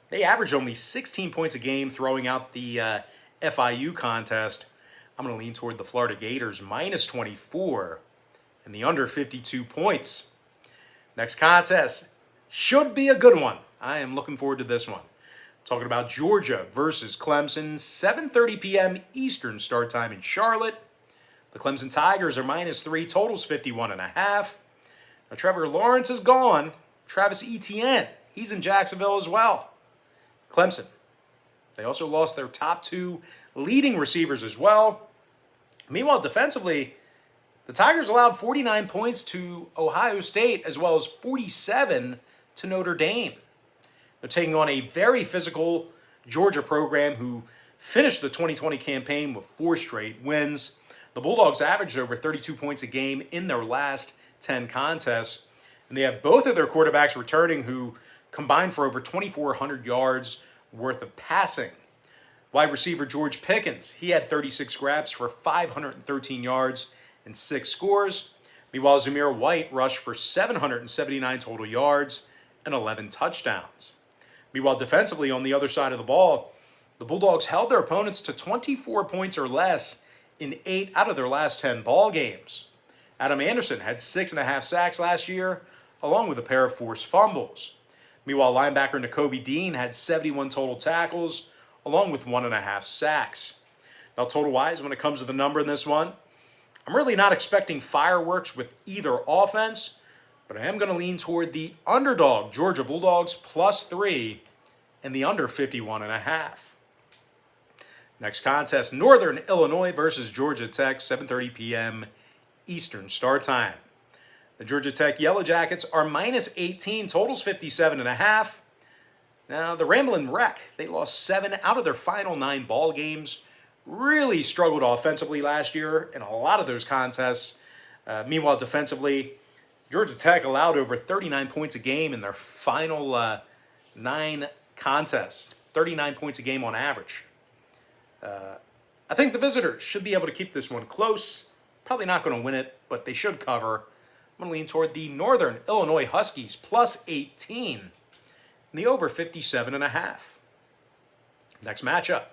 They averaged only 16 points a game, throwing out the FIU contest. I'm going to lean toward the Florida Gators -24 and the under 52 points. Next contest should be a good one. I am looking forward to this one. Talking about Georgia versus Clemson, 7:30 p.m. Eastern start time in Charlotte. The Clemson Tigers are -3, totals 51.5. Now, Trevor Lawrence is gone. Travis Etienne, he's in Jacksonville as well. Clemson, they also lost their top 2 leading receivers as well. Meanwhile, defensively, the Tigers allowed 49 points to Ohio State as well as 47 to Notre Dame. They're taking on a very physical Georgia program who finished the 2020 campaign with 4 straight wins. The Bulldogs averaged over 32 points a game in their last 10 contests. And they have both of their quarterbacks returning who combined for over 2,400 yards worth of passing. Wide receiver George Pickens, he had 36 grabs for 513 yards and 6 scores. Meanwhile, Zamir White rushed for 779 total yards and 11 touchdowns. Meanwhile, defensively on the other side of the ball, the Bulldogs held their opponents to 24 points or less in 8 out of their last 10 ball games. Adam Anderson had 6.5 sacks last year, along with a pair of forced fumbles. Meanwhile, linebacker Nakobe Dean had 71 total tackles, along with 1.5 sacks. Now, total-wise, when it comes to the number in this one, I'm really not expecting fireworks with either offense, but I am going to lean toward the underdog, Georgia Bulldogs, +3, and the under 51.5. Next contest, Northern Illinois versus Georgia Tech, 7:30 p.m. Eastern start time. The Georgia Tech Yellow Jackets are -18, totals 57.5. Now, the Ramblin' Wreck, they lost 7 out of their final 9 ball games. Really struggled offensively last year in a lot of those contests. Meanwhile, defensively, Georgia Tech allowed over 39 points a game in their final 9 contests. 39 points a game on average. I think the visitors should be able to keep this one close. Probably not going to win it, but they should cover. I'm going to lean toward the Northern Illinois Huskies, +18. And the over 57.5. Next matchup,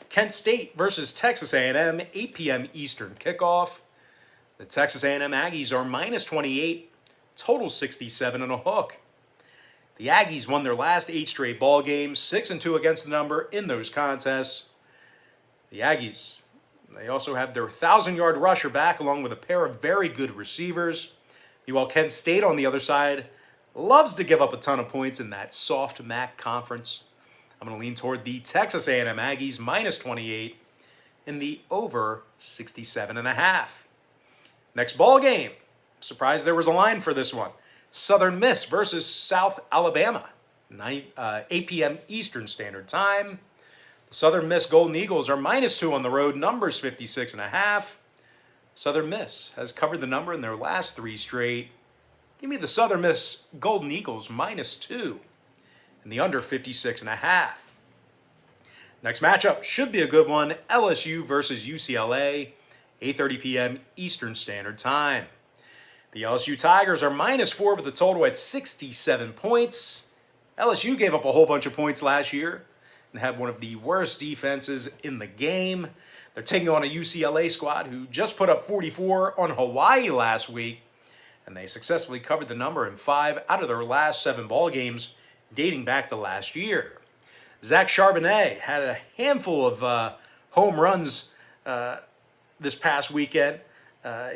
Kent State versus Texas A&M, 8 p.m. Eastern kickoff. The Texas A&M Aggies are -28, total 67 and a hook. The Aggies won their last 8 straight ball games, 6-2 against the number in those contests. The Aggies, They also have their 1,000-yard rusher back along with a pair of very good receivers. Meanwhile, Kent State on the other side loves to give up a ton of points in that soft MAC conference. I'm going to lean toward the Texas A&M Aggies minus 28 in the over 67.5. Next ball game. Surprised there was a line for this one. Southern Miss versus South Alabama. 8 p.m. Eastern Standard Time. The Southern Miss Golden Eagles are minus 2 on the road. Numbers 56.5. Southern Miss has covered the number in their last 3 straight. Give me the Southern Miss Golden Eagles minus 2 and the under 56.5. Next matchup should be a good one. LSU versus UCLA, 8:30 p.m. Eastern Standard Time. The LSU Tigers are minus 4 with a total at 67 points. LSU gave up a whole bunch of points last year and had one of the worst defenses in the game. They're taking on a UCLA squad who just put up 44 on Hawaii last week, and they successfully covered the number in 5 out of their last 7 ball games dating back to last year. Zach Charbonnet had a handful of home runs this past weekend.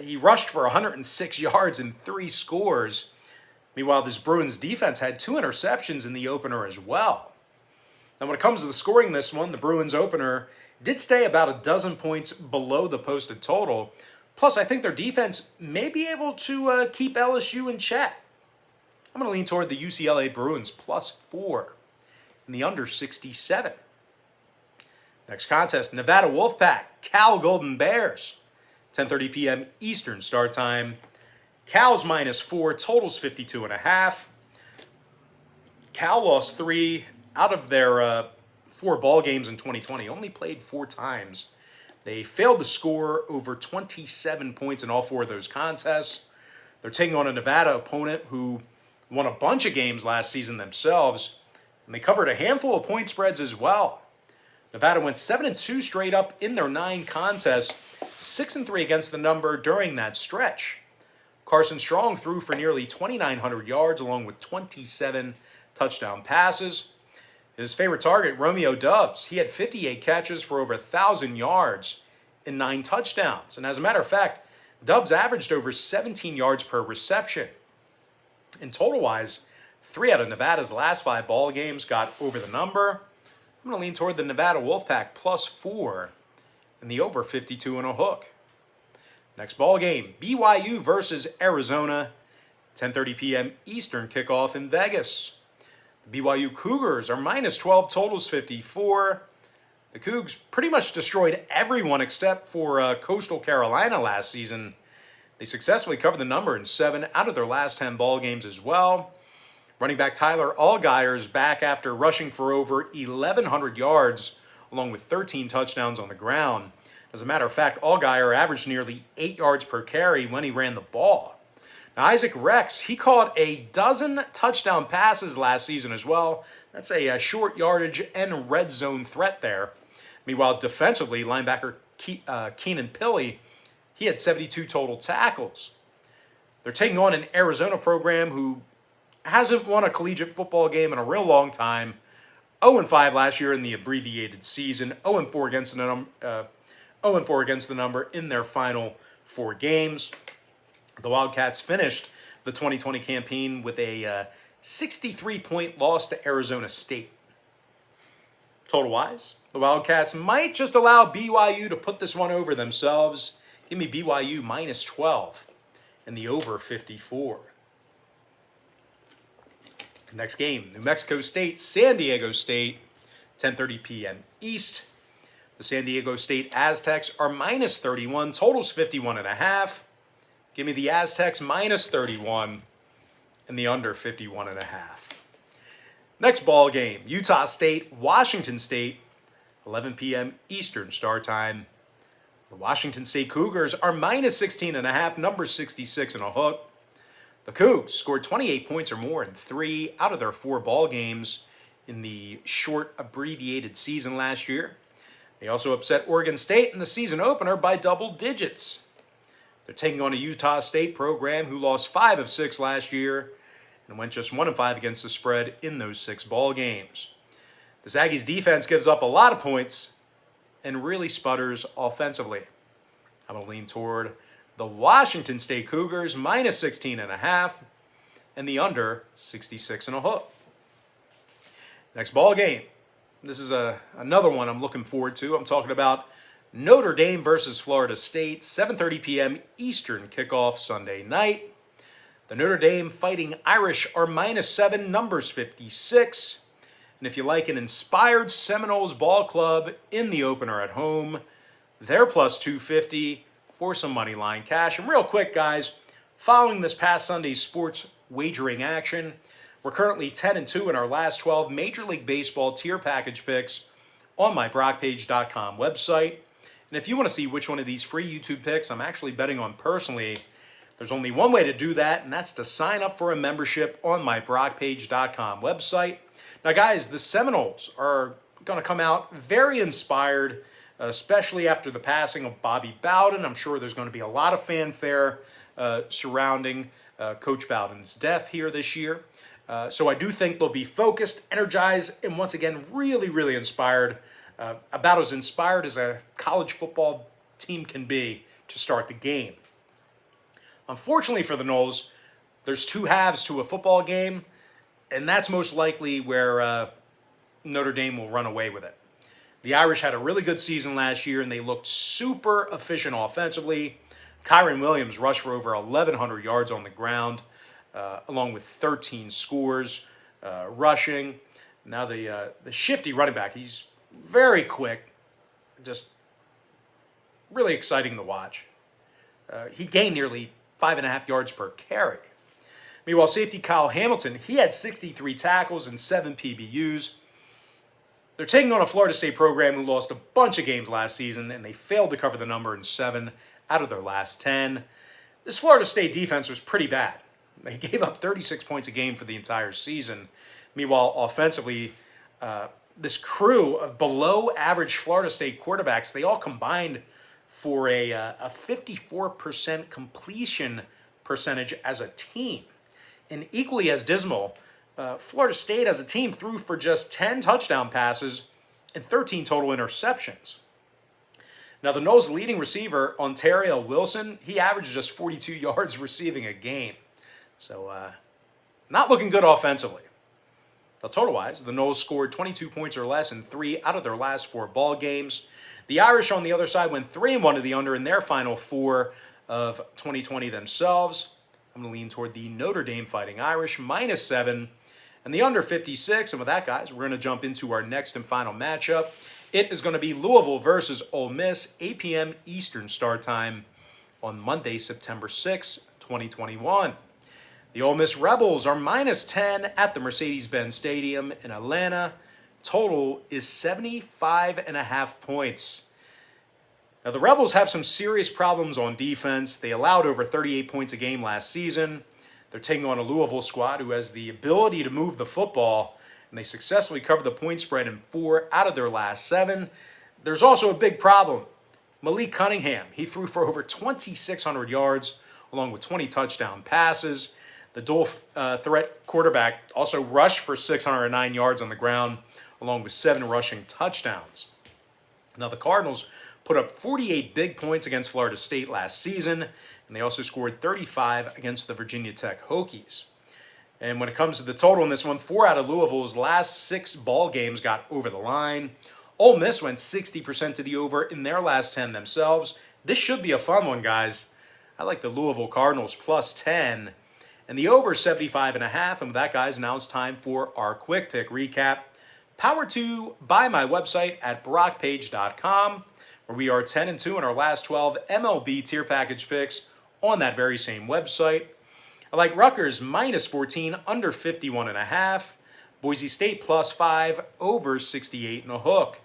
He rushed for 106 yards and 3 scores. Meanwhile, this Bruins defense had 2 interceptions in the opener as well. Now, when it comes to the scoring in this one, the Bruins opener did stay about a dozen points below the posted total. Plus, I think their defense may be able to keep LSU in check. I'm going to lean toward the UCLA Bruins plus 4 in the under 67. Next contest, Nevada Wolfpack, Cal Golden Bears. 10:30 p.m. Eastern start time. Cal's minus 4, totals 52.5. Cal lost 3 out of their 4 ball games in 2020. Only played 4 times. They failed to score over 27 points in all 4 of those contests. They're taking on a Nevada opponent who won a bunch of games last season themselves, and they covered a handful of point spreads as well. Nevada went 7-2 straight up in their 9 contests, 6-3 against the number during that stretch. Carson Strong threw for nearly 2,900 yards along with 27 touchdown passes. His favorite target, Romeo Doubs, he had 58 catches for over 1,000 yards and 9 touchdowns. And as a matter of fact, Doubs averaged over 17 yards per reception. In total-wise, 3 out of Nevada's last 5 ball games got over the number. I'm going to lean toward the Nevada Wolfpack plus 4 and the over 52 and a hook. Next ball game, BYU versus Arizona, 10:30 p.m. Eastern kickoff in Vegas. The BYU Cougars are minus 12, totals 54. The Cougs pretty much destroyed everyone except for Coastal Carolina last season. They successfully covered the number in 7 out of their last 10 ball games as well. Running back Tyler Allgeier is back after rushing for over 1,100 yards, along with 13 touchdowns on the ground. As a matter of fact, Allgeier averaged nearly 8 yards per carry when he ran the ball. Now, Isaac Rex, he caught a dozen touchdown passes last season as well. That's a short yardage and red zone threat there. Meanwhile, defensively, linebacker Keenan Pilley, he had 72 total tackles. They're taking on an Arizona program who hasn't won a collegiate football game in a real long time. 0-5 last year in the abbreviated season. 0-4 against the number in their final 4 games. The Wildcats finished the 2020 campaign with a 63-point loss to Arizona State. Total-wise, the Wildcats might just allow BYU to put this one over themselves. Give me BYU minus 12 and the over 54. Next game, New Mexico State, San Diego State, 10:30 p.m. East. The San Diego State Aztecs are minus 31, totals 51.5. Give me the Aztecs minus 31 and the under 51.5. Next ball game, Utah State, Washington State, 11 p.m. Eastern start time. The Washington State Cougars are minus 16.5, number 66 and a hook. The Cougs scored 28 points or more in 3 out of their 4 ball games in the short abbreviated season last year. They also upset Oregon State in the season opener by double digits. They're taking on a Utah State program who lost 5 of 6 last year and went just 1-5 against the spread in those 6 ball games. The Aggies defense gives up a lot of points. and really sputters offensively. I'm going to lean toward the Washington State Cougars minus 16.5 and the under 66.5. Next ball game. This is another one I'm looking forward to. I'm talking about Notre Dame versus Florida State, 7:30 p.m. Eastern kickoff Sunday night. The Notre Dame Fighting Irish are -7, numbers 56. And if you like an inspired Seminoles ball club in the opener at home, they're +250 for some money line cash. And real quick, guys, following this past Sunday's sports wagering action, we're currently 10-2 in our last 12 Major League Baseball tier package picks on my BrockPage.com website. And if you want to see which one of these free YouTube picks I'm actually betting on personally, there's only one way to do that, and that's to sign up for a membership on my BrockPage.com website. Now, guys, the Seminoles are going to come out very inspired, especially after the passing of Bobby Bowden. I'm sure there's going to be a lot of fanfare surrounding Coach Bowden's death here this year. So I do think they'll be focused, energized, and once again, really, really inspired. About as inspired as a college football team can be to start the game. Unfortunately for the Noles, there's two halves to a football game, and that's most likely where Notre Dame will run away with it. The Irish had a really good season last year, and they looked super efficient offensively. Kyron Williams rushed for over 1,100 yards on the ground, along with 13 scores rushing. Now the shifty running back, he's very quick, just really exciting to watch. He gained nearly 5.5 yards per carry. Meanwhile, safety Kyle Hamilton, he had 63 tackles and 7 PBUs. They're taking on a Florida State program who lost a bunch of games last season, and they failed to cover the number in 7 out of their last 10. This Florida State defense was pretty bad. They gave up 36 points a game for the entire season. Meanwhile, offensively, this crew of below-average Florida State quarterbacks, they all combined for a 54% completion percentage as a team. And equally as dismal, Florida State as a team threw for just 10 touchdown passes and 13 total interceptions. Now, the Noles' leading receiver, Ontario Wilson, he averaged just 42 yards receiving a game. So, not looking good offensively. Now, total-wise, the Noles scored 22 points or less in 3 out of their last 4 ball games. The Irish, on the other side, went 3-1 to the under in their final 4 of 2020 themselves. I'm going to lean toward the Notre Dame Fighting Irish, -7, and the under 56. And with that, guys, we're going to jump into our next and final matchup. It is going to be Louisville versus Ole Miss, 8 p.m. Eastern start time on Monday, September 6, 2021. The Ole Miss Rebels are -10 at the Mercedes-Benz Stadium in Atlanta. Total is 75.5 points. Now, the Rebels have some serious problems on defense. They allowed over 38 points a game last season. They're taking on a Louisville squad who has the ability to move the football, and they successfully covered the point spread in 4 out of their last 7. There's also a big problem. Malik Cunningham, he threw for over 2,600 yards, along with 20 touchdown passes. The dual threat quarterback also rushed for 609 yards on the ground, along with 7 rushing touchdowns. Now, the Cardinals put up 48 big points against Florida State last season, and they also scored 35 against the Virginia Tech Hokies. And when it comes to the total in this one, 4 out of Louisville's last 6 ball games got over the line. Ole Miss went 60% to the over in their last 10 themselves. This should be a fun one, guys. I like the Louisville Cardinals +10. And the over 75.5. And with that, guys, now it's time for our quick pick recap. Powered to by my website at BrockPage.com, where we are 10-2 in our last 12 MLB tier package picks on that very same website. I like Rutgers -14, under 51.5. Boise State +5, over 68.5.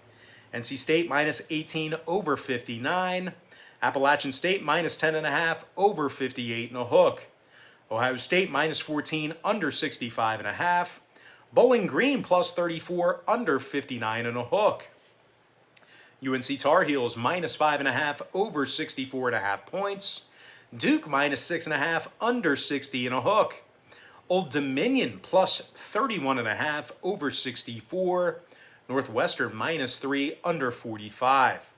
NC State -18, over 59. Appalachian State -10.5, over 58.5. Ohio State -14, under 65.5. Bowling Green +34, under 59.5. UNC Tar Heels -5.5, over 64.5 points. Duke -6.5, under 60.5. Old Dominion +31.5, over 64. Northwestern -3 under 45.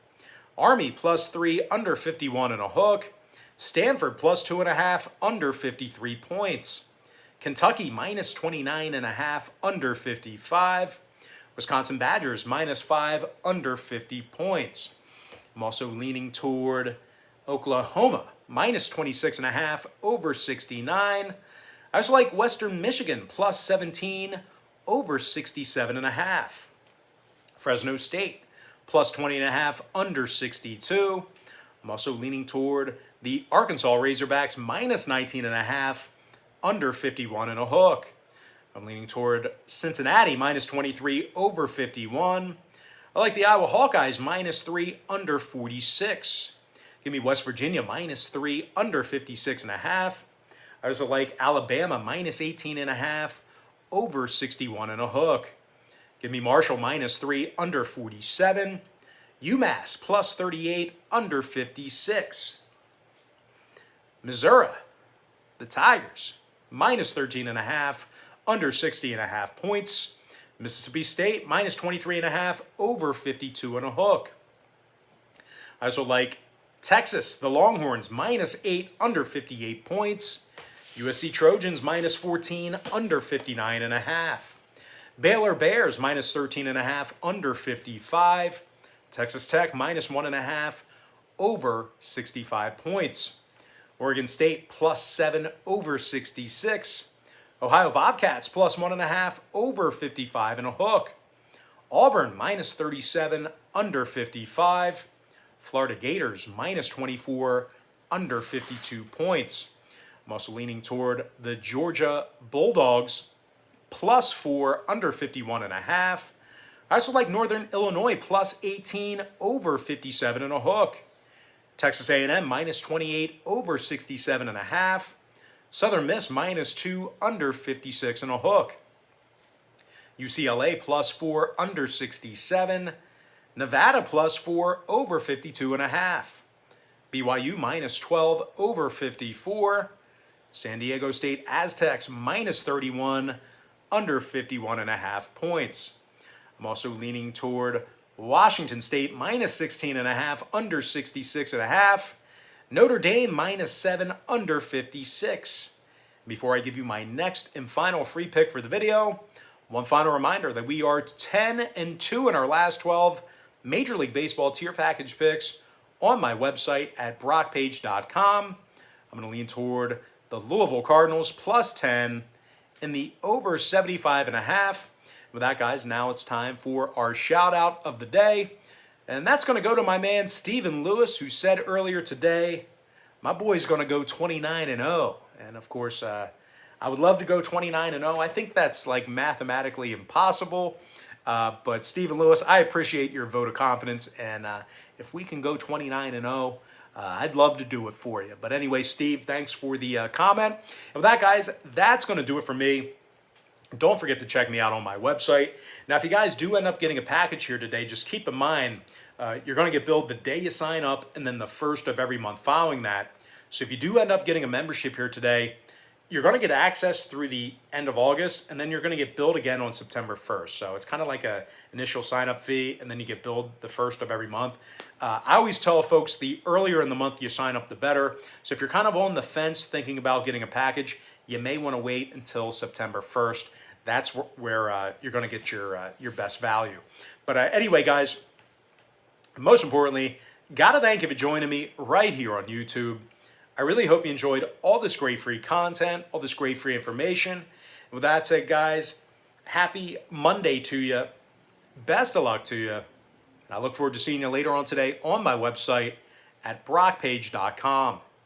Army +3 under 51 and a hook. Stanford +2.5 under 53 points. Kentucky -29.5 under 55. Wisconsin Badgers -5 under 50 points. I'm also leaning toward Oklahoma -26.5 over 69. I also like Western Michigan +17 over 67.5. Fresno State +20.5 under 62. I'm also leaning toward the Arkansas Razorbacks -19.5 under 51 and a hook. I'm leaning toward Cincinnati -23 over 51. I like the Iowa Hawkeyes -3 under 46. Give me West Virginia -3 under 56.5. I also like Alabama -18.5 over 61 and a hook. Give me Marshall -3 under 47. UMass +38 under 56. Missouri, the Tigers, -13.5 under 60.5 points. Mississippi State -23.5 over 52 and a hook. I also like Texas, the Longhorns, -8 under 58 points. USC Trojans -14 under 59.5. Baylor Bears -13.5 under 55. Texas Tech -1.5 over 65 points. Oregon State +7 over 66. Ohio Bobcats +1.5 over 55 and a hook. Auburn -37 under 55. Florida Gators -24 under 52 points. I'm also leaning toward the Georgia Bulldogs +4 under 51.5. I also like Northern Illinois +18 over 57 and a hook. Texas A&M -28 over 67.5. Southern Miss -2 under 56 and a hook. UCLA +4 under 67. Nevada +4 over 52.5. BYU -12 over 54. San Diego State Aztecs -31 under 51.5 points. I'm also leaning toward Washington State -16.5 under 66.5. Notre Dame -7 under 56. Before I give you my next and final free pick for the video, one final reminder that we are 10-2 in our last 12 Major League Baseball tier package picks on my website at brockpage.com. I'm going to lean toward the Louisville Cardinals +10 in the over 75.5. With that, guys, now it's time for our shout out of the day. And that's going to go to my man Stephen Lewis, who said earlier today, my boy's going to go 29-0. And of course, I would love to go 29-0. I think that's like mathematically impossible. But Stephen Lewis, I appreciate your vote of confidence. And if we can go 29-0, I'd love to do it for you. But anyway, Steve, thanks for the comment. And with that, guys, that's going to do it for me. Don't forget to check me out on my website. Now, if you guys do end up getting a package here today, just keep in mind, you're going to get billed the day you sign up and then the first of every month following that. So if you do end up getting a membership here today, you're going to get access through the end of August, and then you're going to get billed again on September 1st. So it's kind of like a initial sign-up fee, and then you get billed the first of every month. I always tell folks the earlier in the month you sign up, the better. So if you're kind of on the fence thinking about getting a package, you may want to wait until September 1st. That's where you're going to get your best value. But anyway, guys, most importantly, got to thank you for joining me right here on YouTube. I really hope you enjoyed all this great free content, all this great free information. And with that said, guys, happy Monday to you. Best of luck to you. And I look forward to seeing you later on today on my website at brockpage.com.